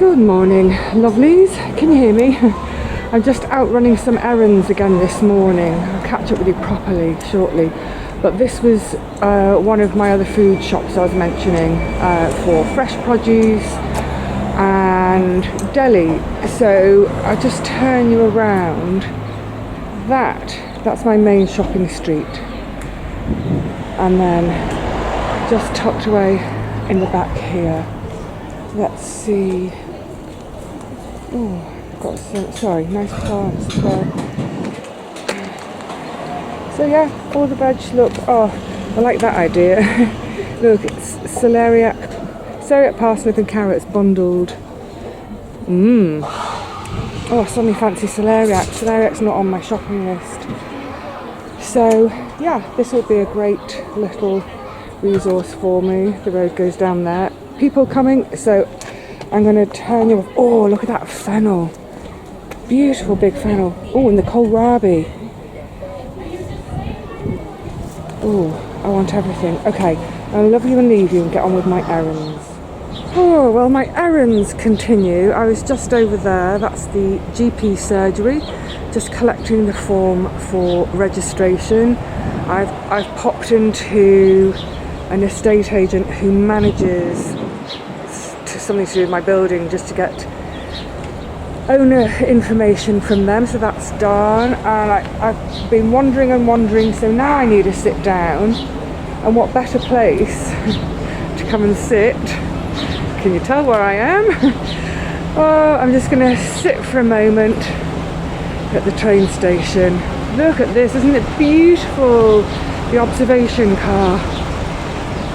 Good morning, lovelies. Can you hear me? I'm just out running some errands again this morning. I'll catch up with you properly shortly. But this was one of my other food shops I was mentioning for fresh produce and deli. So I'll just turn you around. That's my main shopping street. And then just tucked away in the back here. Let's see. Oh, got some, sorry, nice plants as well. So yeah, all the veg look, oh, I like that idea. Look, it's celeriac, parsnip and carrots bundled. Oh, I suddenly fancy celeriac. Celeriac's not on my shopping list. So yeah, this will be a great little resource for me. The road goes down there. People coming, so I'm going to turn you off. Oh, look at that fennel. Beautiful big fennel. Oh, and the kohlrabi. Oh, I want everything. Okay, I'll love you and leave you and get on with my errands. Oh, well, my errands continue. I was just over there. That's the GP surgery. Just collecting the form for registration. I've popped into an estate agent who manages something to do with my building, just to get owner information from them. So that's done, and I've been wandering, so now I need to sit down. And what better place to come and sit? Can you tell where I am? Oh, I'm just gonna sit for a moment at the train station. Look at this, isn't it beautiful? The observation car.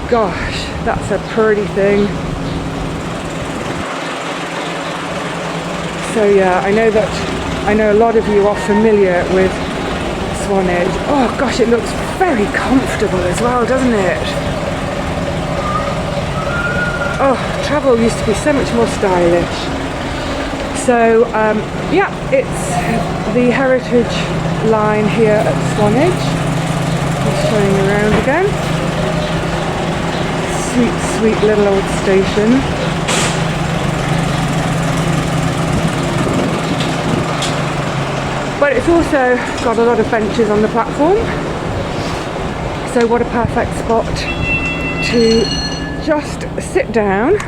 Gosh, that's a pretty thing. So yeah, I know a lot of you are familiar with Swanage. Oh gosh, it looks very comfortable as well, doesn't it? Oh, travel used to be so much more stylish. So yeah, it's the heritage line here at Swanage. Just showing you around again. Sweet little old station. But it's also got a lot of benches on the platform. So what a perfect spot to just sit down.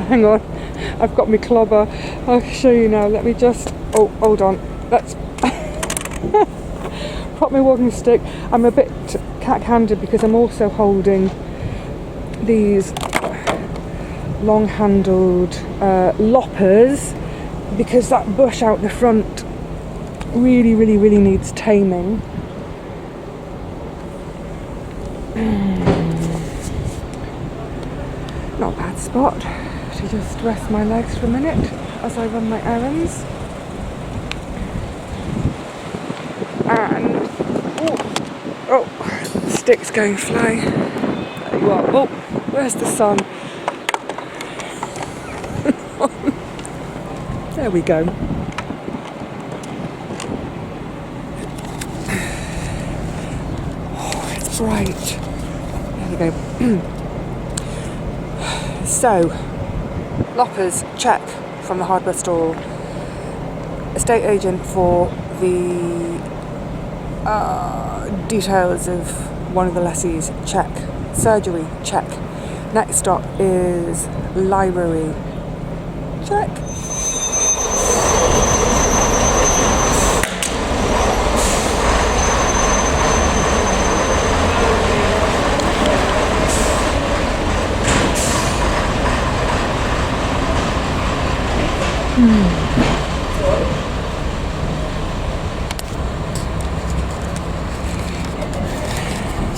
Hang on, I've got my clobber. I'll show you now. Let me just, oh, hold on. Let's prop my walking stick. I'm a bit cat-handed because I'm also holding these long-handled loppers, because that bush out the front really needs taming. Not a bad spot to just rest my legs for a minute as I run my errands. And oh, the stick's going flying. There you are. Oh, where's the sun? There we go. Right, there we go. So, loppers, check from the hardware store. Estate agent for the details of one of the lessees, check. Surgery, check. Next stop is library, check.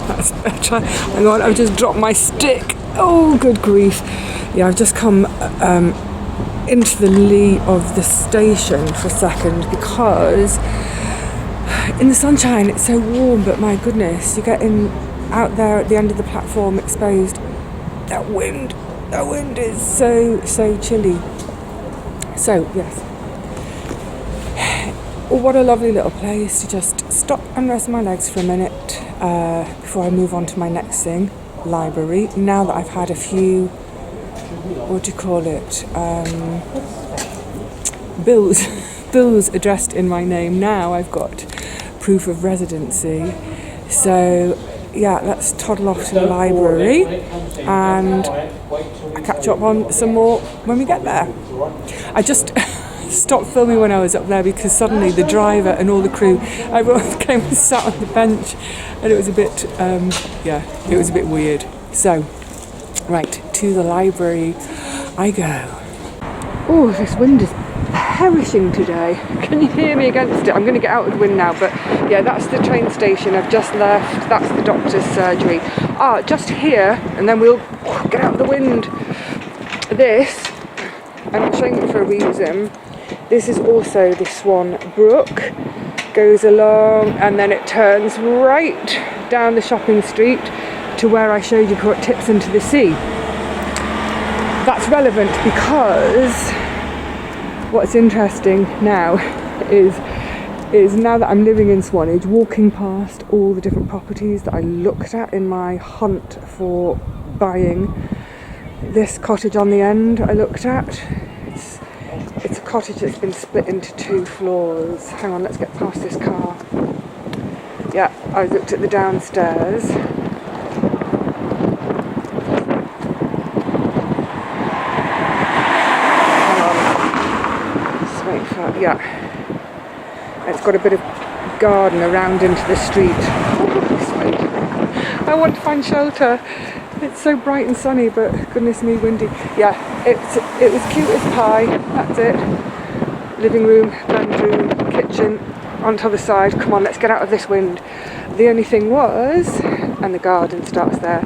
That's better. Hang on, I've just dropped my stick. Oh, good grief. Yeah, I've just come into the lee of the station for a second, because in the sunshine it's so warm, but my goodness, you're getting out there at the end of the platform exposed. That wind is so chilly. So yes, what a lovely little place to just stop and rest my legs for a minute before I move on to my next thing, library. Now that I've had a few what do you call it? Bills. Bills addressed in my name. Now I've got proof of residency. So yeah, let's toddle off to the library and I'll catch up on some more when we get there. I just stopped filming when I was up there because suddenly the driver and all the crew, everyone came and sat on the bench, and it was a bit, it was a bit weird. So, right, to the library I go. Oh, this wind is perishing today. Can you hear me against it? I'm going to get out of the wind now, but yeah, that's the train station I've just left. That's the doctor's surgery. Just here, and then we'll get out of the wind. This, and I'm showing it for a reason. This is also the Swan Brook. Goes along and then it turns right down the shopping street to where I showed you before it tips into the sea. That's relevant because what's interesting now is now that I'm living in Swanage, walking past all the different properties that I looked at in my hunt for buying this cottage on the end I looked at. It's a cottage that's been split into 2 floors. Hang on, let's get past this car. Yeah, I looked at the downstairs. Hang on. Just wait for, yeah. It's got a bit of garden around into the street. I want to find shelter. It's so bright and sunny, but goodness me, windy. Yeah, it was cute as pie. That's it. Living room, bedroom, kitchen, on to the side. Come on, let's get out of this wind. The only thing was, and the garden starts there,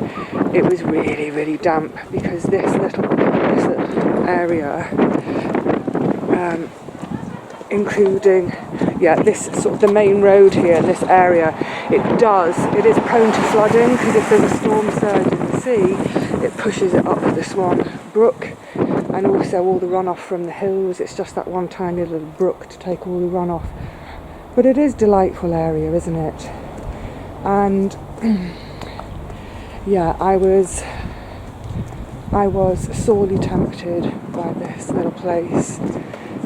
it was really, really damp because this little area, including, yeah, this sort of the main road here, this area, it is prone to flooding because if there's a storm surge in the sea, it pushes it up the Swan Brook, and also all the runoff from the hills. It's just that one tiny little brook to take all the runoff. But it is a delightful area, isn't it? And yeah, I was sorely tempted by this little place.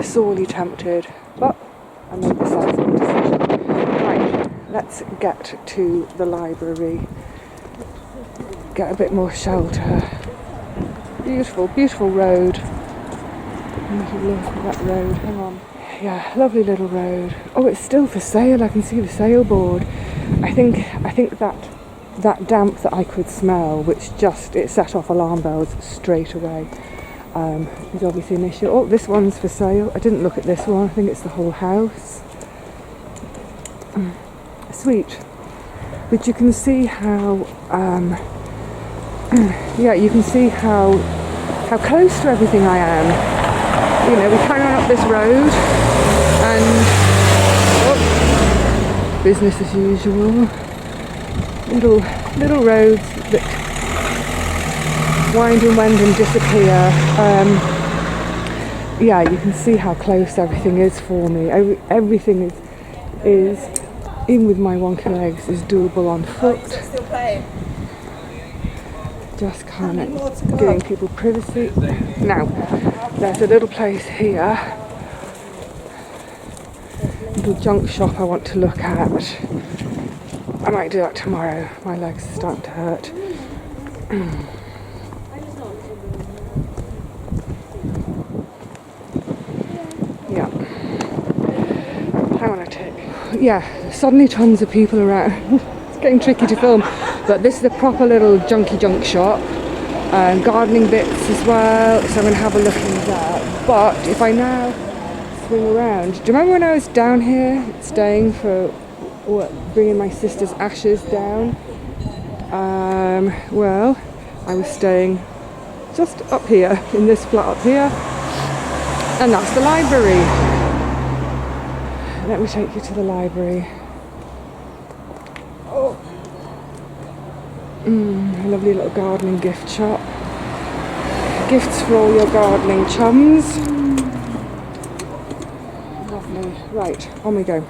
Sorely tempted, but I made the sensible decision. Right, let's get to the library, get a bit more shelter. Beautiful, beautiful road. Look at that road, hang on. Yeah, lovely little road. Oh, it's still for sale, I can see the sailboard. I think that damp that I could smell, which it set off alarm bells straight away. Is obviously an issue. Oh, this one's for sale. I didn't look at this one. I think it's the whole house. Sweet. But you can see how, yeah, you can see how close to everything I am. You know, we carry on up this road and business as usual. Little roads that wind and wend and disappear. Yeah, you can see how close everything is for me. Everything is even with my wonky legs, is doable on foot. Just kind of giving people privacy. Now, there's a little place here, little junk shop I want to look at. I might do that tomorrow. My legs are starting to hurt. Yeah. Hang on a tick. Yeah, suddenly tons of people around. It's getting tricky to film, but this is a proper little junky junk shop. Gardening bits as well, so I'm going to have a look in there. But if I now swing around, do you remember when I was down here staying for bringing my sister's ashes down? Well, I was staying just up here in this flat up here, and that's the library. Let me take you to the library. Oh, a lovely little gardening gift shop. Gifts for all your gardening chums. Lovely. Right, on we go.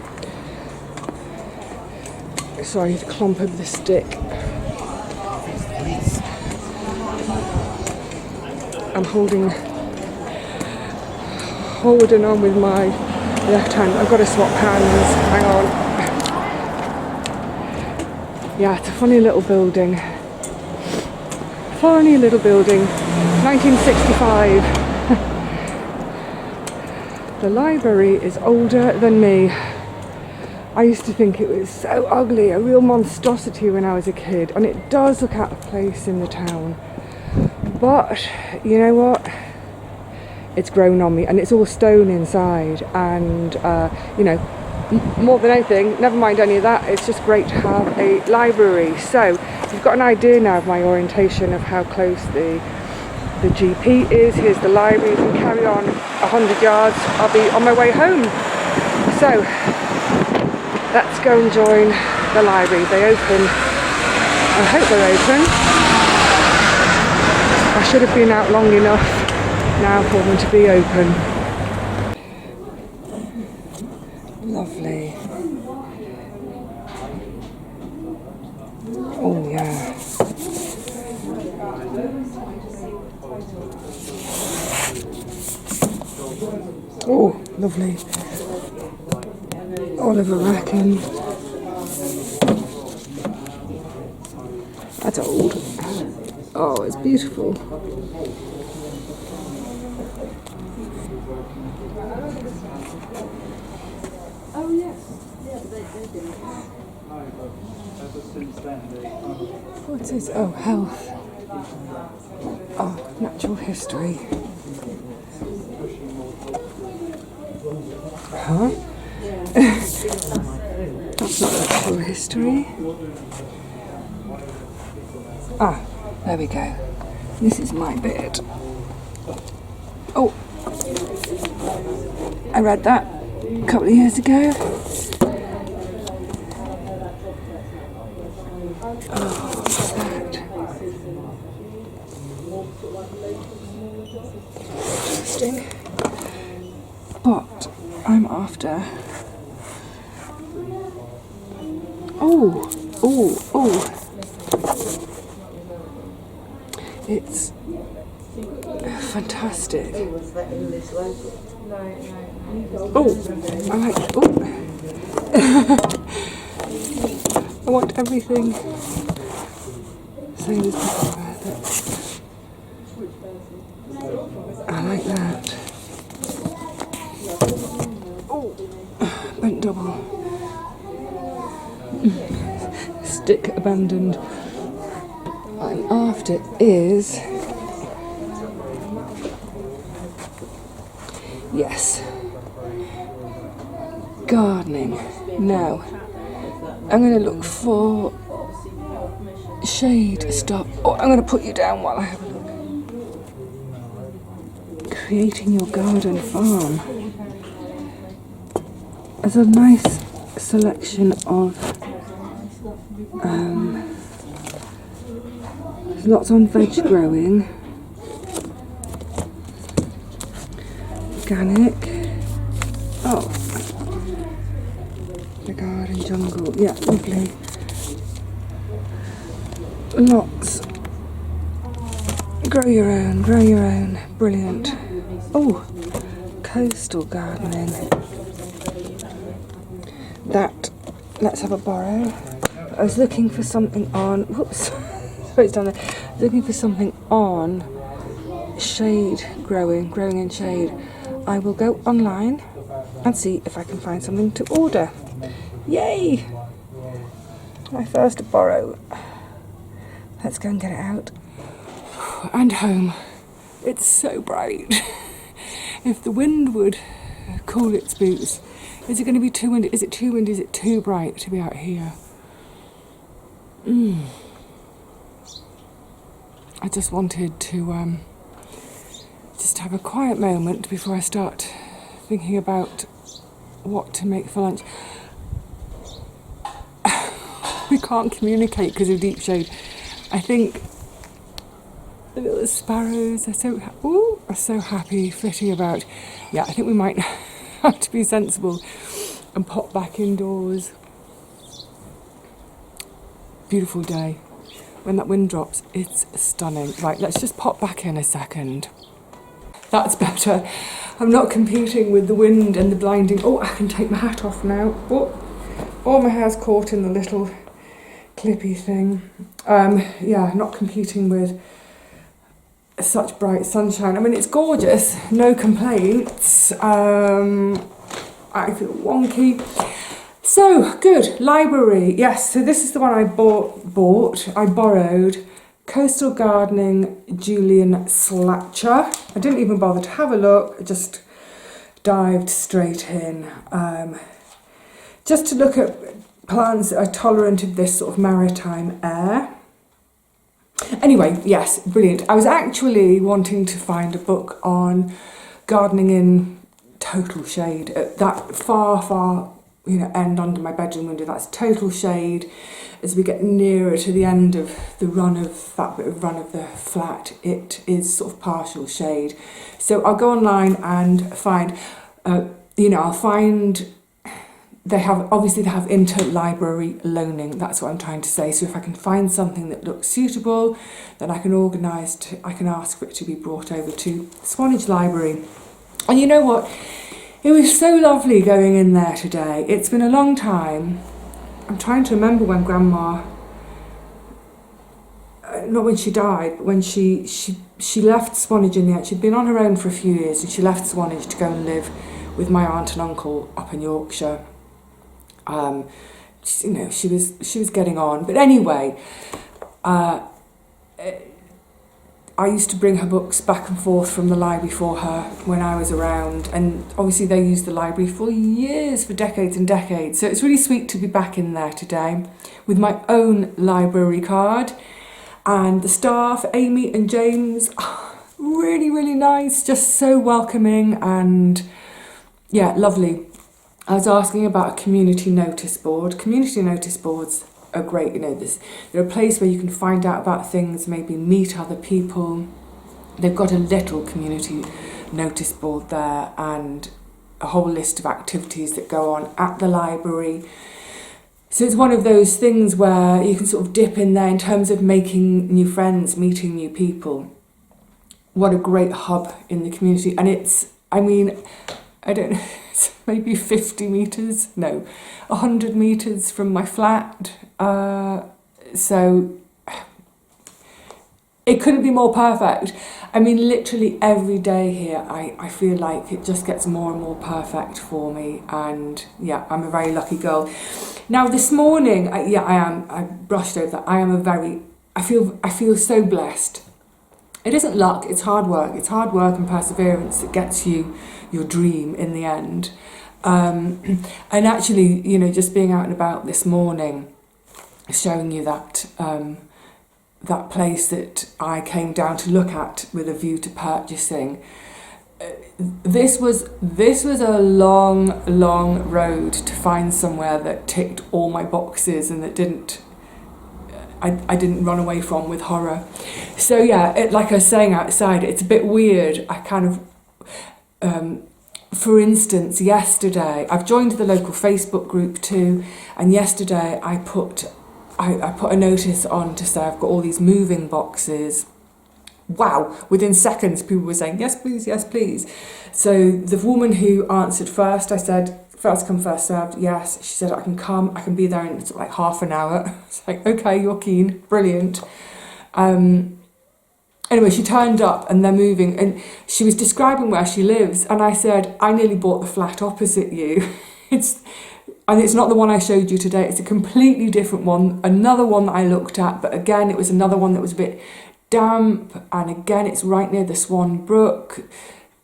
Sorry, the clump of the stick. I'm holding on with my left hand. I've got to swap hands. Hang on. Yeah, it's a funny little building. Funny little building. 1965. The library is older than me. I used to think it was so ugly, a real monstrosity when I was a kid, and it does look out of place in the town. But you know what? It's grown on me, and it's all stone inside, and you know, more than anything, never mind any of that, it's just great to have a library. So you've got an idea now of my orientation of how close the GP is. Here's the library. You can carry on 100 yards, I'll be on my way home. So let's go and join the library. They open, I hope they're open. I should have been out long enough now for them to be open. Lovely. Oh yeah. Oh, lovely. Oliver Rackham. That's old. Oh, it's beautiful. Oh yes, yeah, they do. What is? Oh, health. Oh, natural history. Huh? That's not natural history. Ah, there we go. This is my bit. Oh, I read that a couple of years ago. Oh, what's that? Interesting. But I'm after. Oh. It's fantastic. Oh, I like. Oh, I want everything. Same as before. I like that. Oh, bent double. Stick abandoned. What I'm after is, yes, gardening. Now I'm going to look for shade. Stop. Oh, I'm going to put you down while I have a look. Creating your garden farm. There's a nice selection of there's lots on veg growing, organic. Oh, the garden jungle. Yeah, lovely. Lots. Grow your own. Brilliant. Oh, coastal gardening. That. Let's have a borrow. I was looking for something on. Whoops. Sorry, it's down there. I was looking for something on shade growing in shade. I will go online and see if I can find something to order. Yay! My first borrow. Let's go and get it out. And home. It's so bright. If the wind would cool its boots. Is it going to be too windy? Is it too windy? Is it too bright to be out here? I just wanted to just have a quiet moment before I start thinking about what to make for lunch. We can't communicate because of deep shade. I think the little sparrows are so happy flitting about. Yeah, I think we might have to be sensible and pop back indoors. Beautiful day. When that wind drops, it's stunning. Right, let's just pop back in a second. That's better. I'm not competing with the wind and the blinding. Oh, I can take my hat off now. Oh, all my hair's caught in the little clippy thing. Yeah, not competing with such bright sunshine. I mean, it's gorgeous, no complaints. I feel wonky. So, good, library. Yes, so this is the one I borrowed. Coastal Gardening, Julian Slatcher. I didn't even bother to have a look, I just dived straight in. Just to look at plants that are tolerant of this sort of maritime air. Anyway, yes, brilliant. I was actually wanting to find a book on gardening in total shade at that far, end under my bedroom window. That's total shade. As we get nearer to the end of the run of the flat, it is sort of partial shade. So I'll go online and find, I'll find. They have interlibrary loaning. That's what I'm trying to say. So if I can find something that looks suitable, then I can I can ask for it to be brought over to Swanage Library. And you know what? It was so lovely going in there today. It's been a long time. I'm trying to remember when Grandma, not when she died, but when she left Swanage in the end. She'd been on her own for a few years, and she left Swanage to go and live with my aunt and uncle up in Yorkshire. She was getting on, but anyway, I used to bring her books back and forth from the library for her when I was around, and obviously they used the library for years, for decades and decades. So it's really sweet to be back in there today with my own library card, and the staff, Amy and James, really, really nice, just so welcoming, and yeah, lovely. I was asking about a community notice board. Community notice boards are great, they're a place where you can find out about things, maybe meet other people. They've got a little community notice board there and a whole list of activities that go on at the library. So it's one of those things where you can sort of dip in there in terms of making new friends, meeting new people. What a great hub in the community. And it's maybe 50 metres, no, 100 metres from my flat. So it couldn't be more perfect. I mean, literally every day here, I feel like it just gets more and more perfect for me. And yeah, I'm a very lucky girl. Now this morning, I brushed over that. I feel so blessed. It isn't luck, it's hard work. It's hard work and perseverance that gets you your dream in the end. And actually, just being out and about this morning, showing you that that place that I came down to look at with a view to purchasing. This was a long road to find somewhere that ticked all my boxes and that I didn't run away from with horror. So yeah, like I was saying outside, it's a bit weird. I kind of, for instance, yesterday, I've joined the local Facebook group too, and yesterday I put a notice on to say I've got all these moving boxes. Wow, within seconds people were saying, yes please, yes please. So the woman who answered first, I said, first come, first served, yes. She said, I can come, I can be there in sort of like half an hour. It's like, okay, you're keen, brilliant. Anyway, she turned up and they're moving, and she was describing where she lives, and I said, I nearly bought the flat opposite you. It's not the one I showed you today, it's a completely different one, another one that I looked at, but again, it was another one that was a bit damp, and again, it's right near the Swan Brook.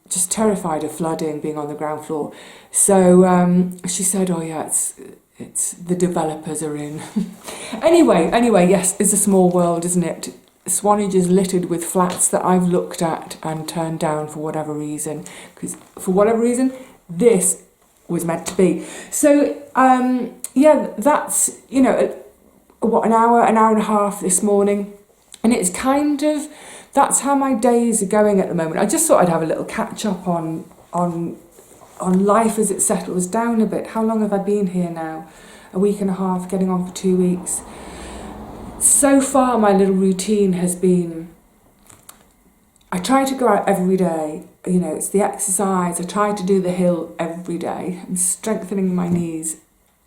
Just terrified of flooding, being on the ground floor. So she said, oh yeah, it's the developers are in. Anyway, yes, it's a small world, isn't it? Swanage is littered with flats that I've looked at and turned down for whatever reason. Because for whatever reason, this was meant to be. So yeah, that's, what, an hour and a half this morning. And it's kind of, that's how my days are going at the moment. I just thought I'd have a little catch up on life as it settles down a bit. How long have I been here now? A week and a half, getting on for 2 weeks. So far, my little routine has been, I try to go out every day you know, it's the exercise. I try to do the hill every day. I'm strengthening my knees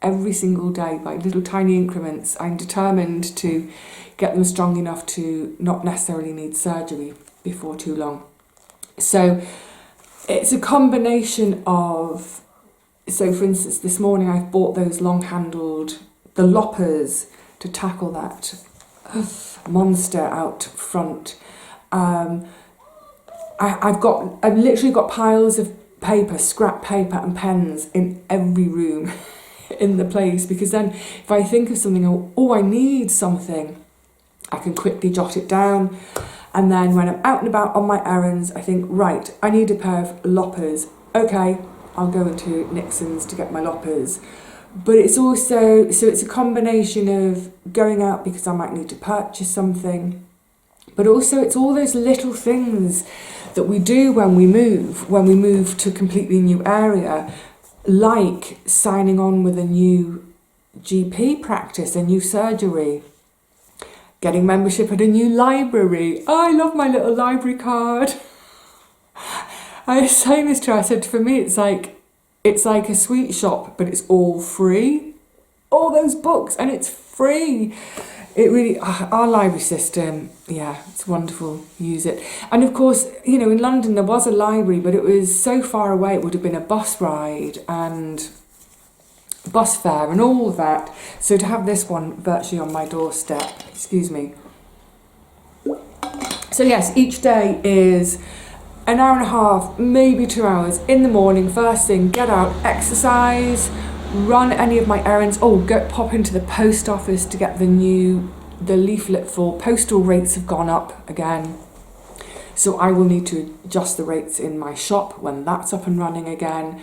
every single day by little tiny increments. I'm determined to get them strong enough to not necessarily need surgery before too long. So it's a combination of, so for instance, this morning I've bought those long-handled, the loppers, to tackle that monster out front. I've literally got piles of paper, scrap paper and pens in every room in the place, because then if I think of something, oh, I need something, I can quickly jot it down. And then when I'm out and about on my errands, I think, right, I need a pair of loppers. Okay, I'll go into Nixon's to get my loppers. But it's also, so it's a combination of going out because I might need to purchase something, but also it's all those little things that we do when we move to a completely new area, like signing on with a new GP practice, a new surgery, getting membership at a new library. Oh, I love my little library card. I was saying this to her, I said, for me it's like a sweet shop, but it's all free. All those books, and it's free. It really, our library system, yeah, it's wonderful. Use it. And of course, you know, in London there was a library, but it was so far away, it would have been a bus ride and bus fare and all of that. So to have this one virtually on my doorstep, excuse me. So yes, each day is an hour and a half, maybe 2 hours in the morning. First thing, get out, exercise, run any of my errands. Oh, pop into the post office to get the leaflet for postal rates have gone up again. So I will need to adjust the rates in my shop when that's up and running again.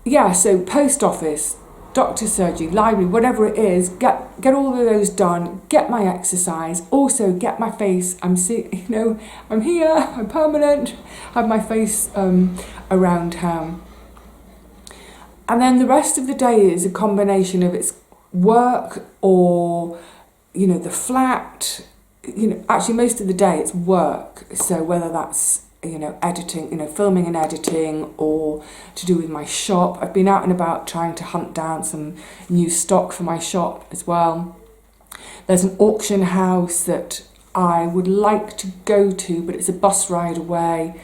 Yeah, so post office, doctor's surgery, library, whatever it is, get all of those done, get my exercise, also get my face, I'm here, I'm permanent, have my face around town. And then the rest of the day is a combination of it's work or, you know, the flat, you know, actually most of the day it's work. So whether that's, you know, editing, you know, filming and editing, or to do with my shop. I've been out and about trying to hunt down some new stock for my shop as well. There's an auction house that I would like to go to, but it's a bus ride away.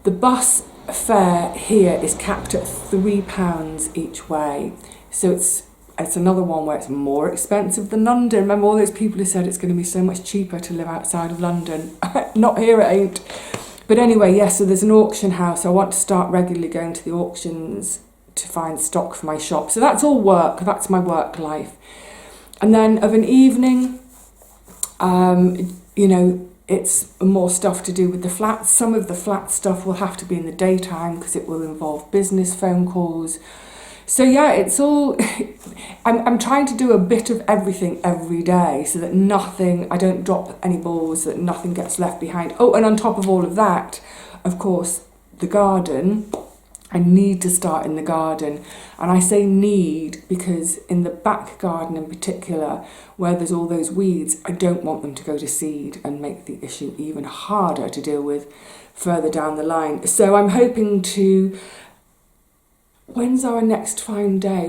The bus fare here is capped at £3 each way. So it's another one where it's more expensive than London. Remember all those people who said it's going to be so much cheaper to live outside of London? Not here, it ain't. But anyway, yes, so there's an auction house. I want to start regularly going to the auctions to find stock for my shop. So that's all work. That's my work life. And then of an evening, you know, it's more stuff to do with the flats. Some of the flat stuff will have to be in the daytime because it will involve business phone calls. So yeah, it's all, I'm trying to do a bit of everything every day so that I don't drop any balls, so that nothing gets left behind. Oh, and on top of all of that, of course, the garden. I need to start in the garden. And I say need because in the back garden in particular, where there's all those weeds, I don't want them to go to seed and make the issue even harder to deal with further down the line. So I'm hoping to... When's our next fine day?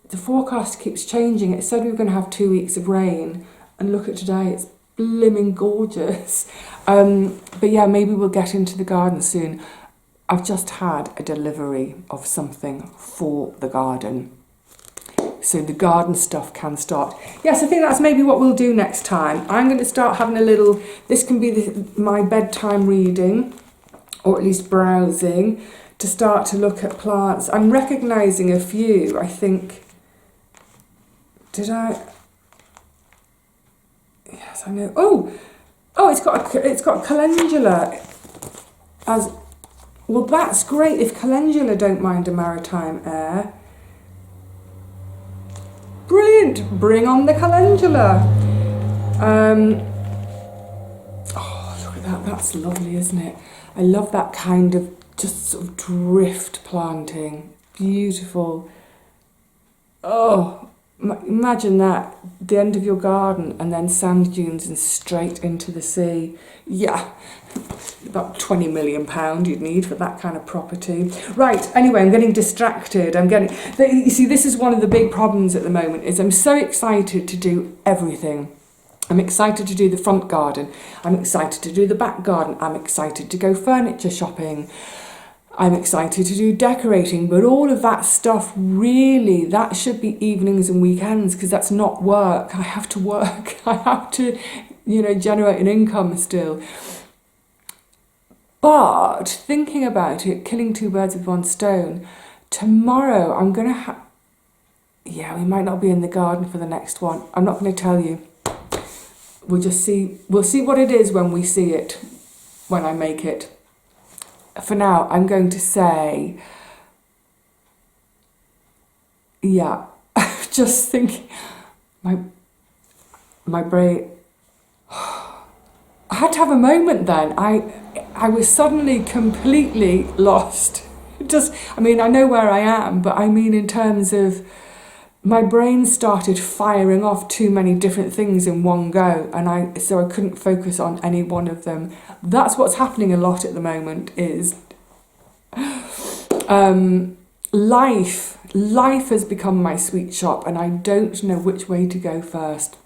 The forecast keeps changing. It said we were going to have 2 weeks of rain, and look at today, it's blimmin' gorgeous. But yeah, maybe we'll get into the garden soon. I've just had a delivery of something for the garden, so the garden stuff can start. Yes, I think that's maybe what we'll do next time. I'm going to start having a little, this can be my bedtime reading, or at least browsing, to start to look at plants. I'm recognising a few, I think. Did I? Yes, I know. Oh, it's got calendula. Well, that's great if calendula don't mind a maritime air. Brilliant. Bring on the calendula. Oh, look at that. That's lovely, isn't it? I love that kind of just sort of drift planting. Beautiful. Oh, Imagine that, the end of your garden and then sand dunes and straight into the sea. Yeah, about £20 million you'd need for that kind of property. Right, anyway, I'm getting distracted. You see, this is one of the big problems at the moment, is I'm so excited to do everything. I'm excited to do the front garden. I'm excited to do the back garden. I'm excited to go furniture shopping. I'm excited to do decorating, but all of that stuff, really, that should be evenings and weekends, because that's not work. I have to work. I have to, generate an income still. But thinking about it, killing two birds with one stone, tomorrow I'm going to we might not be in the garden for the next one. I'm not going to tell you. We'll just see. We'll see what it is when we see it, when I make it. For now, I'm going to say, just thinking, my brain, I had to have a moment then. I was suddenly completely lost. I know where I am, but I mean in terms of, my brain started firing off too many different things in one go, and so I couldn't focus on any one of them. That's what's happening a lot at the moment, is life has become my sweet shop, and I don't know which way to go first.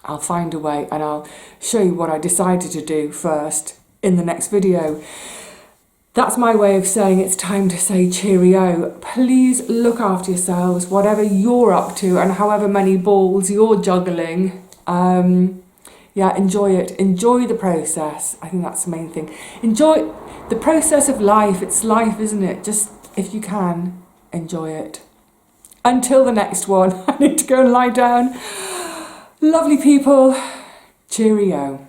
I'll find a way, and I'll show you what I decided to do first in the next video. That's my way of saying it's time to say cheerio. Please look after yourselves, whatever you're up to and however many balls you're juggling. Enjoy it. Enjoy the process. I think that's the main thing. Enjoy the process of life. It's life, isn't it? Just, if you can, enjoy it. Until the next one, I need to go and lie down. Lovely people, cheerio.